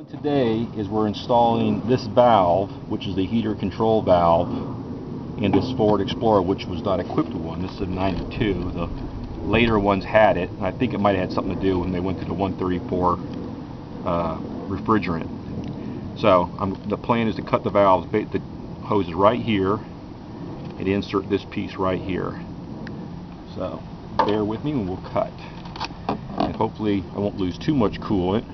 Today is we're installing this valve, which is the heater control valve, in this Ford Explorer, which was not equipped with one. This is a 92. The later ones had it, and I think it might have had something to do when they went to the 134 refrigerant. So the plan is to cut the valves, the hose is right here, and insert this piece right here. So bear with me and we'll cut. And hopefully I won't lose too much coolant.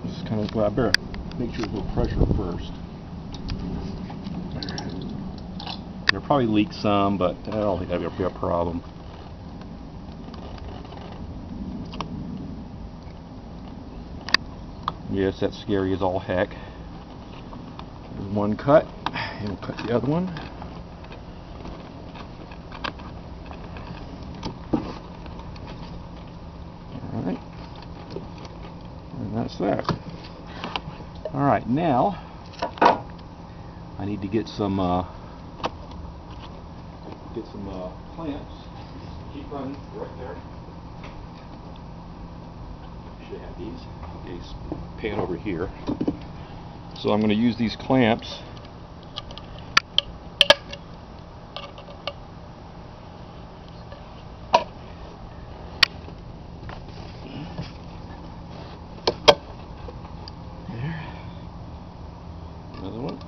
This is kind of, well, I better make sure there's no pressure first. There'll probably leak some, but I don't think that'll be a problem. Yes, that's scary as all heck. There's one cut, and we'll cut the other one. Alright. And that's that. Alright, now I need to get some clamps. Keep running right there. Should have these. These pan over here. So I'm going to use these clamps there. Another one.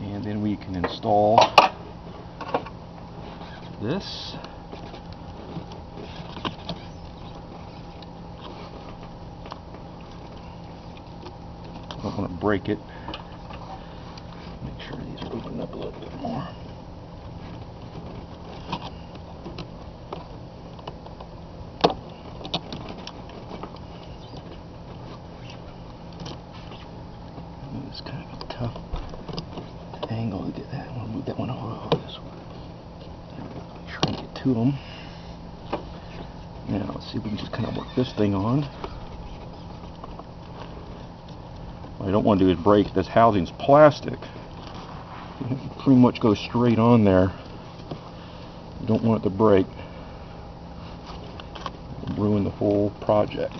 And then we can install this. I don't want to break it. Make sure these open up a little bit more. It's kind of a tough angle to get that. I'm going to move that one over this way. Make sure I get to them. Now let's see if we can just kind of work this thing on. What I don't want to do is break this housing's plastic. It pretty much goes straight on there. You don't want it to break. It'll ruin the whole project.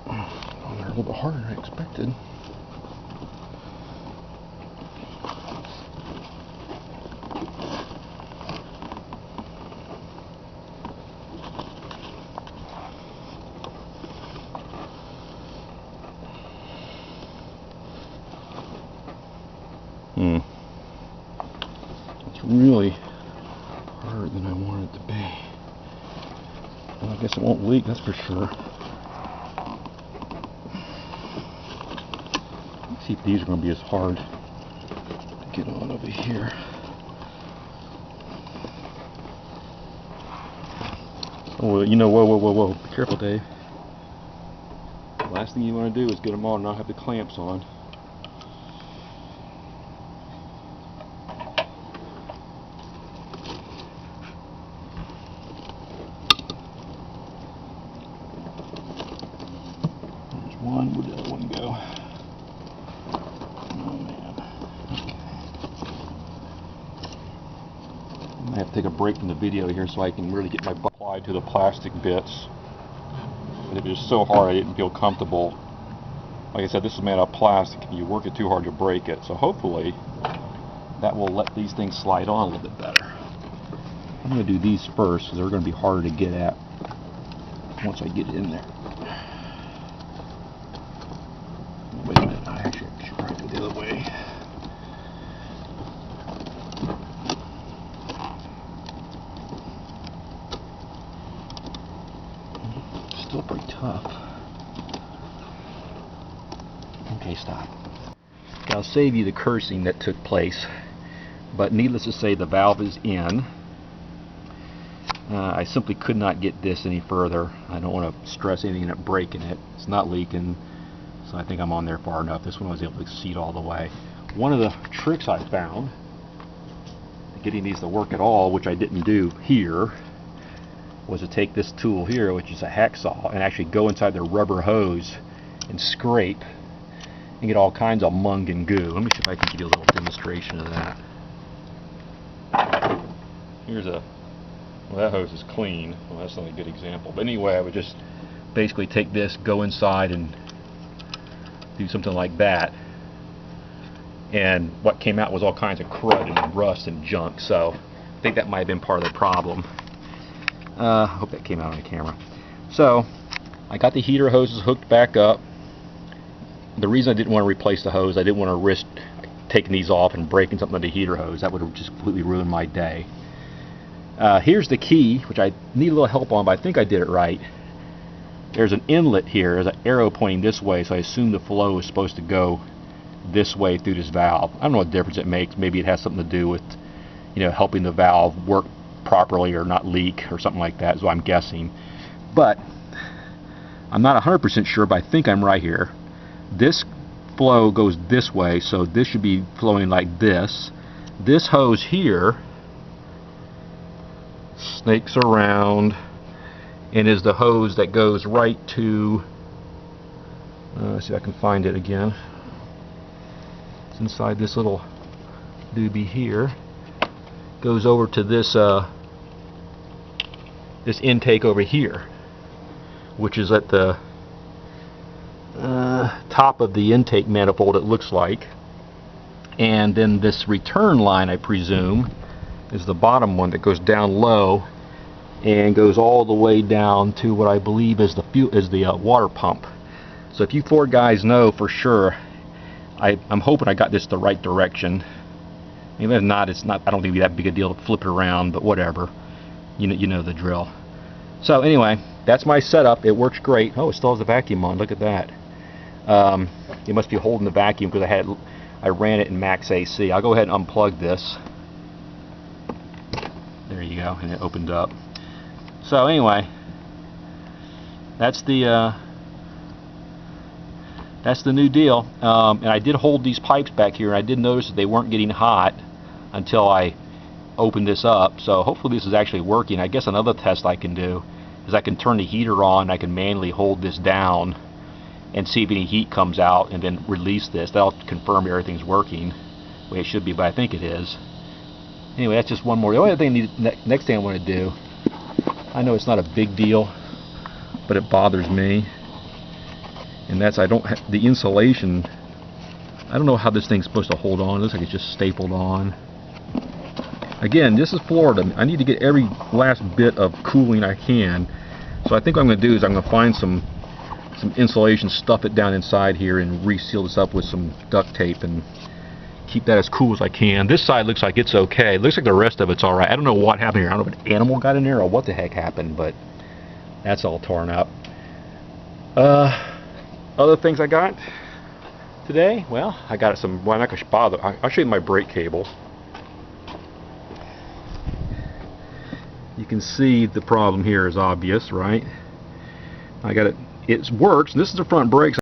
A little bit harder than I expected. It's really harder than I want it to be. Well, I guess it won't leak, that's for sure. Let's see if these are going to be as hard to get on over here. Oh, you know, whoa. Be careful, Dave. The last thing you want to do is get them on and not have the clamps on. There's one. Where'd the other one go? I have to take a break from the video here so I can really get my butt applied to the plastic bits. But it was just so hard I didn't feel comfortable. Like I said, this is made out of plastic. If you work it too hard, you'll break it. So hopefully that will let these things slide on a little bit better. I'm going to do these first because they're going to be harder to get at once I get it in there. Wait a minute, I actually should probably go the other way. Still pretty tough. Okay, stop. I'll save you the cursing that took place, but needless to say, the valve is in. I simply could not get this any further. I don't want to stress anything at breaking it. It's not leaking, so I think I'm on there far enough. This one I was able to seat all the way. One of the tricks I found getting these to work at all, which I didn't do here, was to take this tool here, which is a hacksaw, and actually go inside the rubber hose and scrape and get all kinds of mung and goo. Let me see if I can give you a little demonstration of that. Here's a, well, that hose is clean. Well, that's not a good example. But anyway, I would just basically take this, go inside and do something like that. And what came out was all kinds of crud and rust and junk. So I think that might have been part of the problem. I hope that came out on the camera. So I got the heater hoses hooked back up. The reason I didn't want to replace the hose, I didn't want to risk taking these off and breaking something on the heater hose. That would have just completely ruined my day. Here's the key, which I need a little help on, but I think I did it right. There's an inlet here. There's an arrow pointing this way, so I assume the flow is supposed to go this way through this valve. I don't know what difference it makes. Maybe it has something to do with, helping the valve work properly or not leak or something like that, is what I'm guessing. But I'm not 100% sure, but I think I'm right here. This flow goes this way, so this should be flowing like this. This hose here snakes around and is the hose that goes right to, let's see if I can find it again. It's inside this little doobie here. Goes over to this this intake over here, which is at the top of the intake manifold, it looks like. And then this return line, I presume, is the bottom one that goes down low and goes all the way down to what I believe is the water pump. So if you four guys know for sure, I'm hoping I got this the right direction. If not, it's not. I don't think it'd be that big a deal to flip it around, but whatever. You know the drill. So anyway, that's my setup. It works great. Oh, it still has the vacuum on. Look at that. It must be holding the vacuum because I ran it in max AC. I'll go ahead and unplug this. There you go, and it opened up. So anyway, that's the new deal. And I did hold these pipes back here, and I did notice that they weren't getting hot until I opened this up. So hopefully this is actually working. I guess another test I can do is I can turn the heater on. I can manually hold this down and see if any heat comes out, and then release this. That'll confirm everything's working the way it should be, but I think it is. Anyway, that's just one more. The only thing, next thing I want to do, I know it's not a big deal, but it bothers me, and that's the insulation. I don't know how this thing's supposed to hold on. It looks like it's just stapled on. Again, this is Florida. I need to get every last bit of cooling I can. So I think what I'm going to do is I'm going to find some insulation, stuff it down inside here, and reseal this up with some duct tape and keep that as cool as I can. This side looks like it's okay. It looks like the rest of it's alright. I don't know what happened here. I don't know if an animal got in there or what the heck happened, but that's all torn up. Other things I got today? Well, I got some, well, I'm not going to bother. I'll show you my brake cable. You can see the problem here is obvious, right? I got it. It works. This is the front brakes.